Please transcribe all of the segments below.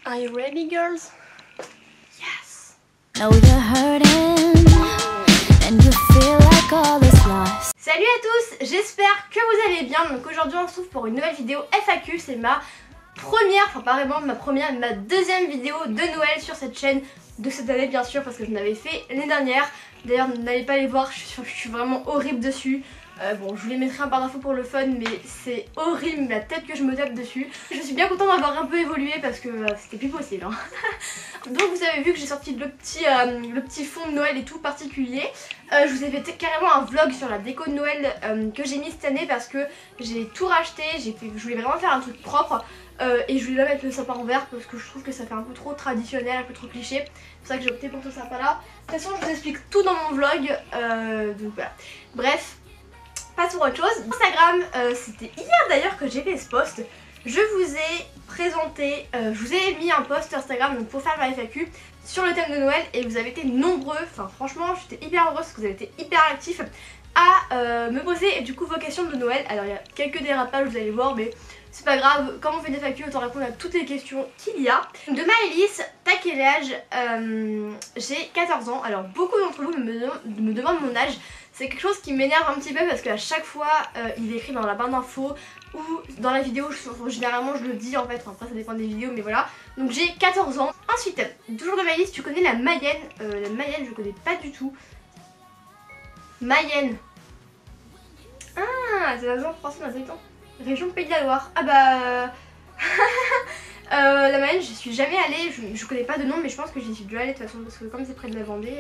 Are you ready, girls? Yes. Know you're hurting and you feel like all is lost. Salut à tous, j'espère que vous allez bien. Donc aujourd'hui on se retrouve pour une nouvelle vidéo FAQ. C'est ma première, enfin pas vraiment ma première, ma deuxième vidéo de Noël sur cette chaîne de cette année bien sûr, parce que je n'avais fait l'année dernière. D'ailleurs n'allez pas les voir, je suis vraiment horrible dessus. Bon, je vous les mettrai un par d'infos pour le fun, mais c'est horrible la tête que je me tape dessus. Je suis bien contente d'avoir un peu évolué parce que c'était plus possible, hein. Donc vous avez vu que j'ai sorti le petit fond de Noël et tout particulier. Je vous ai fait carrément un vlog sur la déco de Noël que j'ai mis cette année parce que j'ai tout racheté. Je voulais vraiment faire un truc propre et je voulais pas mettre le sapin en verre parce que je trouve que ça fait un peu trop traditionnel, un peu trop cliché. C'est pour ça que j'ai opté pour ce sapin là. De toute façon je vous explique tout dans mon vlog, donc voilà. Bref. Pas sur autre chose. Instagram, c'était hier d'ailleurs que j'ai fait ce post. Je vous ai présenté, je vous ai mis un post Instagram donc pour faire ma FAQ sur le thème de Noël et vous avez été nombreux, enfin franchement j'étais hyper heureuse parce que vous avez été hyper actifs à me poser du coup vos questions de Noël. Alors il y a quelques dérapages vous allez voir mais c'est pas grave, comme on fait des FAQ autant répondre à toutes les questions qu'il y a. De Maëlys, t'as quel âge? J'ai 14 ans, alors beaucoup d'entre vous me demandent mon âge. C'est quelque chose qui m'énerve un petit peu parce qu'à chaque fois il est écrit dans la barre d'infos ou dans la vidéo, généralement je le dis en fait, enfin, après ça dépend des vidéos mais voilà. Donc j'ai 14 ans. Ensuite, toujours de Maëlys, tu connais la Mayenne? La Mayenne je connais pas du tout. Mayenne. Ah, c'est la région française d'habitants. Région Pays de la Loire. Ah bah... la Mayenne, je suis jamais allée, je connais pas de nom mais je pense que j'y suis déjà allée de toute façon parce que comme c'est près de la Vendée...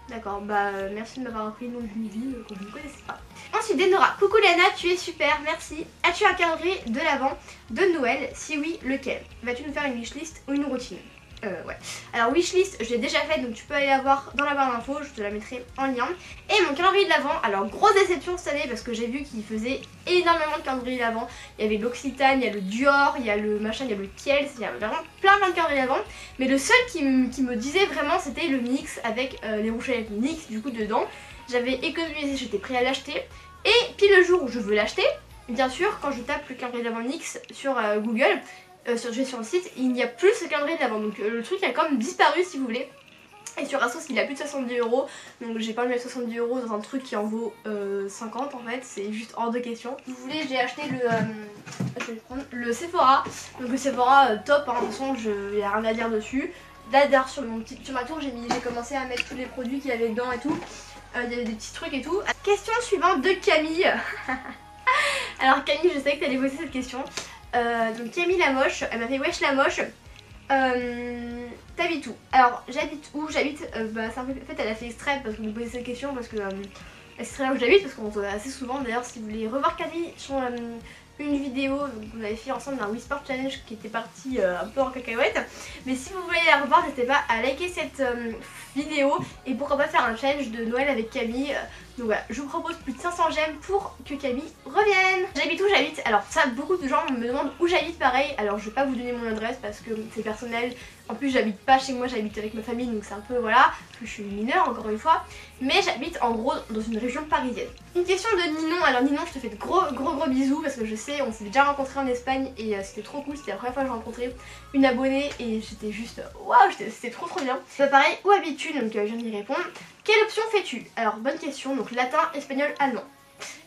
D'accord, bah merci de m'avoir appris le nom d'une ville que je ne connaissais pas. Ensuite, Denora. Coucou Lana, tu es super, merci. As-tu un calendrier de l'Avent de Noël? Si oui, lequel? Vas-tu nous faire une wishlist ou une routine? Ouais. Alors wishlist, je l'ai déjà faite donc tu peux aller la voir dans la barre d'infos, je te la mettrai en lien. Et mon calendrier de l'Avent, alors grosse déception cette année parce que j'ai vu qu'il faisait énormément de calendrier de l'Avent. Il y avait l'Occitane, il y a le Dior, il y a le machin, il y a le Kiels, il y a vraiment plein de calendriers d'Avent. Mais le seul qui me disait vraiment c'était le NYX avec les rouges à lèvres NYX du coup dedans. J'avais économisé, j'étais prêt à l'acheter. Et puis le jour où je veux l'acheter, bien sûr quand je tape le calendrier d'Avent NYX sur Google, je vais sur le site, il n'y a plus ce calendrier de l'Avent, donc le truc a comme disparu si vous voulez. Et sur Asos il a plus de 70 €, donc j'ai pas mis 70 € dans un truc qui en vaut 50 en fait, c'est juste hors de question. Si vous voulez, j'ai acheté le Sephora, donc le Sephora top, hein, de toute façon il n'y a rien à dire dessus. Là d'ailleurs sur ma tour j'ai commencé à mettre tous les produits qu'il y avait dedans et tout, il y avait des petits trucs et tout. Question suivante de Camille. Alors Camille, je sais que tu allais poser cette question. Donc Camille la moche, elle m'a fait wesh la moche. T'habites où? Alors j'habite où? J'habite, bah en fait elle a fait extrait parce que vous me posez cette question parce que c'est là où j'habite parce qu'on se voit assez souvent. D'ailleurs si vous voulez revoir Camille sur une vidéo, donc on avait fait ensemble un Wii Sport Challenge qui était parti un peu en cacahuète. Mais si vous voulez la revoir, n'hésitez pas à liker cette vidéo et pourquoi pas faire un challenge de Noël avec Camille. Donc voilà, je vous propose plus de 500 j'aime pour que Camille revienne. J'habite où? J'habite, alors ça beaucoup de gens me demandent où j'habite pareil. Alors je vais pas vous donner mon adresse parce que c'est personnel. En plus j'habite pas chez moi, j'habite avec ma famille donc c'est un peu voilà, parce que je suis mineure encore une fois. Mais j'habite en gros dans une région parisienne. Une question de Ninon. Alors Ninon, je te fais de gros bisous parce que je sais, on s'est déjà rencontrés en Espagne et c'était trop cool. C'était la première fois que j'ai rencontré une abonnée et j'étais juste waouh, c'était trop bien. C'est pareil, où habites-tu? Donc je viens d'y répondre. Quelle option fais-tu? Alors bonne question, donc latin, espagnol, allemand.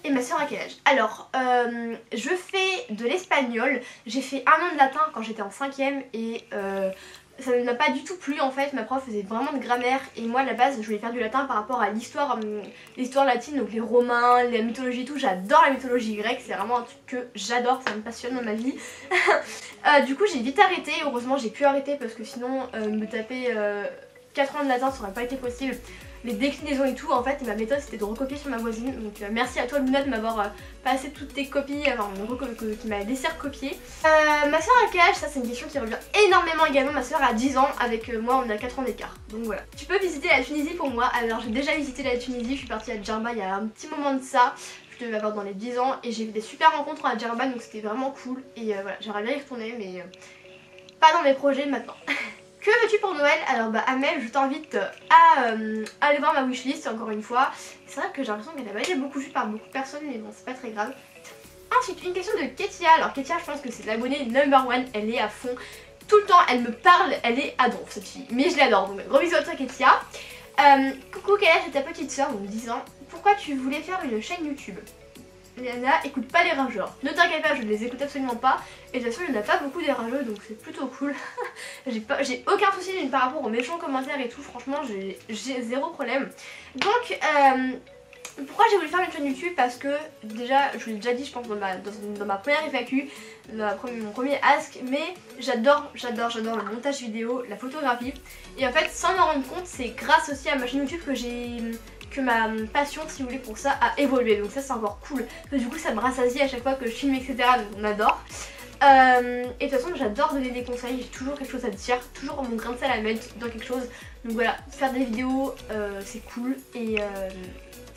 Et ma soeur à quel âge? Alors je fais de l'espagnol, j'ai fait 1 an de latin quand j'étais en 5ème et ça ne m'a pas du tout plu en fait. Ma prof faisait vraiment de grammaire et moi à la base je voulais faire du latin par rapport à l'histoire latine, donc les romains, la mythologie et tout. J'adore la mythologie grecque, c'est vraiment un truc que j'adore, ça me passionne dans ma vie. Du coup j'ai vite arrêté, heureusement j'ai pu arrêter parce que sinon me taper 4 ans de latin ça aurait pas été possible. Les déclinaisons et tout en fait, et ma méthode c'était de recopier sur ma voisine. Donc merci à toi Luna de m'avoir passé toutes tes copies, enfin qui m'a laissé recopier. Ma soeur à quel âge? Ça c'est une question qui revient énormément également. Ma soeur a 10 ans, avec moi on a 4 ans d'écart. Donc voilà. Tu peux visiter la Tunisie pour moi. Alors j'ai déjà visité la Tunisie, je suis partie à Djerba il y a un petit moment de ça. Je devais avoir dans les 10 ans et j'ai fait des super rencontres à Djerba donc c'était vraiment cool. Et voilà, j'aimerais bien y retourner mais pas dans mes projets maintenant. Que veux-tu pour Noël? Alors bah Amel, je t'invite à aller voir ma wishlist encore une fois. C'est vrai que j'ai l'impression qu'elle n'a pas été beaucoup vue par beaucoup de personnes mais bon c'est pas très grave. Ensuite une question de Ketia. Alors Ketia je pense que c'est l'abonnée #1, elle est à fond. tout le temps elle me parle, elle est à donf cette fille, mais je l'adore. Donc gros bisous à toi Ketia. Coucou, quel âge est ta petite soeur, donc 10 ans. Pourquoi tu voulais faire une chaîne YouTube? Léana, écoute pas les rageurs. Ne t'inquiète pas, je ne les écoute absolument pas. Et de toute façon, il n'y en a pas beaucoup des rageux, donc c'est plutôt cool. J'ai aucun souci par rapport aux méchants commentaires et tout. Franchement, j'ai zéro problème. Donc, pourquoi j'ai voulu faire une chaîne YouTube? Parce que déjà, je vous l'ai déjà dit, je pense, dans ma première FAQ, mon premier ask, mais j'adore le montage vidéo, la photographie. Et en fait, sans m'en rendre compte, c'est grâce aussi à ma chaîne YouTube que ma passion, si vous voulez, pour ça a évolué. Donc ça c'est encore cool, parce que du coup ça me rassasie à chaque fois que je filme, etc. Donc on adore. Et de toute façon j'adore donner des conseils, j'ai toujours quelque chose à dire, toujours mon grain de sel à mettre dans quelque chose. Donc voilà, faire des vidéos c'est cool et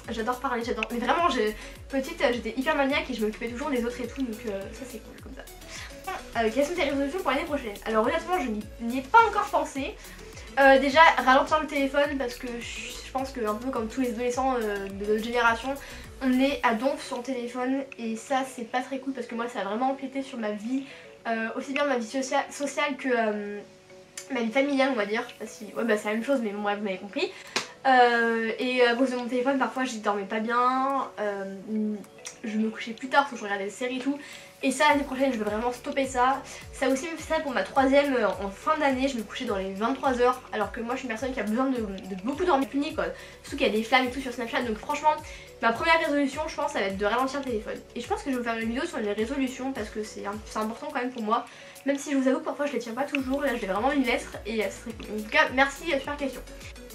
j'adore parler, j'adore. Mais vraiment, petite j'étais hyper maniaque et je m'occupais toujours des autres et tout, donc ça c'est cool comme ça. Quelles sont tes résolutions pour l'année prochaine? Alors honnêtement je n'y ai pas encore pensé. Déjà ralentir le téléphone parce que je pense que un peu comme tous les adolescents de notre génération, on est à donf sur le téléphone et ça c'est pas très cool parce que moi ça a vraiment empiété sur ma vie, aussi bien ma vie sociale que ma vie familiale on va dire. Ouais bah c'est la même chose mais bon bref vous m'avez compris. Et à cause de mon téléphone parfois je dormais pas bien, je me couchais plus tard parce que je regardais des séries et tout. Et ça l'année prochaine je veux vraiment stopper ça. Ça aussi me fait ça pour ma troisième en fin d'année, je me couchais dans les 23h alors que moi je suis une personne qui a besoin de beaucoup dormir puni quoi. Surtout qu'il y a des flammes et tout sur Snapchat, donc franchement ma première résolution je pense ça va être de ralentir le téléphone. Et je pense que je vais faire une vidéo sur les résolutions parce que c'est important quand même pour moi. Même si je vous avoue que parfois je les tiens pas toujours, là je vais vraiment une lettre et ça serait cool. En tout cas merci, super question.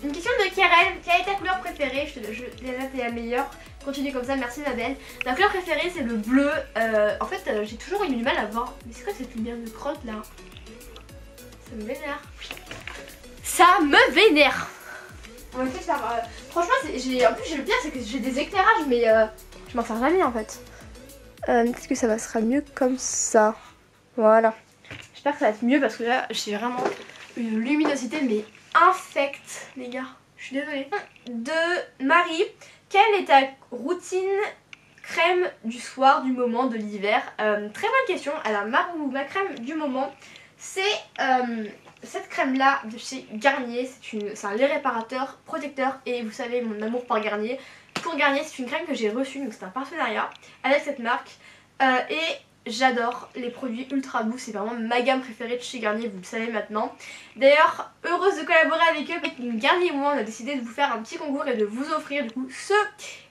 Une question de Karen, quelle est ta couleur préférée? Léana, t'es la meilleure. Continue comme ça, merci ma belle. Ma couleur préférée c'est le bleu. En fait j'ai toujours eu du mal à voir. Mais c'est quoi cette lumière de crotte là? Ça me vénère. Ça me vénère. On va essayer de faire... franchement en plus le pire c'est que j'ai des éclairages mais je m'en sers jamais en fait. Est-ce que ça sera mieux comme ça? Voilà. J'espère que ça va être mieux parce que là j'ai vraiment une luminosité mais infecte les gars. Je suis désolée. De Marie. Quelle est ta routine crème du soir, du moment, de l'hiver? Très bonne question. Alors ma crème du moment, c'est cette crème là de chez Garnier. C'est un lait réparateur, protecteur et vous savez mon amour pour Garnier. Pour Garnier c'est une crème que j'ai reçue, donc c'est un partenariat avec cette marque. Et j'adore les produits ultra doux, c'est vraiment ma gamme préférée de chez Garnier, vous le savez maintenant. D'ailleurs, heureuse de collaborer avec eux, avec Garnier et moi on a décidé de vous faire un petit concours et de vous offrir du coup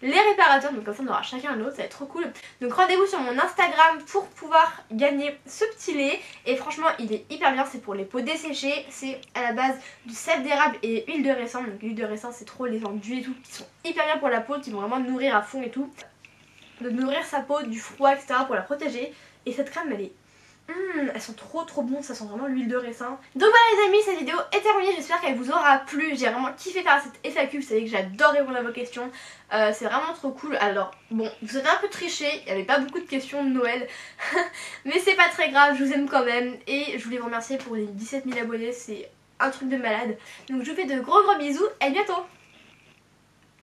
les réparateurs, donc comme ça on aura chacun un autre, ça va être trop cool. Donc rendez-vous sur mon Instagram pour pouvoir gagner ce petit lait et franchement il est hyper bien, c'est pour les peaux desséchées, c'est à la base du sel d'érable et huile de raisin, donc l'huile de raisin c'est trop les gens d'huile et tout qui sont hyper bien pour la peau, qui vont vraiment nourrir à fond et tout. De nourrir sa peau du froid etc pour la protéger et cette crème elle est elles sont trop bon, ça sent vraiment l'huile de raisin. Donc voilà les amis, cette vidéo est terminée, j'espère qu'elle vous aura plu. J'ai vraiment kiffé faire cette FAQ, vous savez que j'adore répondre à vos questions, c'est vraiment trop cool. Alors bon, vous avez un peu triché, il n'y avait pas beaucoup de questions de Noël mais c'est pas très grave, je vous aime quand même. Et je voulais vous remercier pour les 17 000 abonnés, c'est un truc de malade. Donc je vous fais de gros bisous et à bientôt.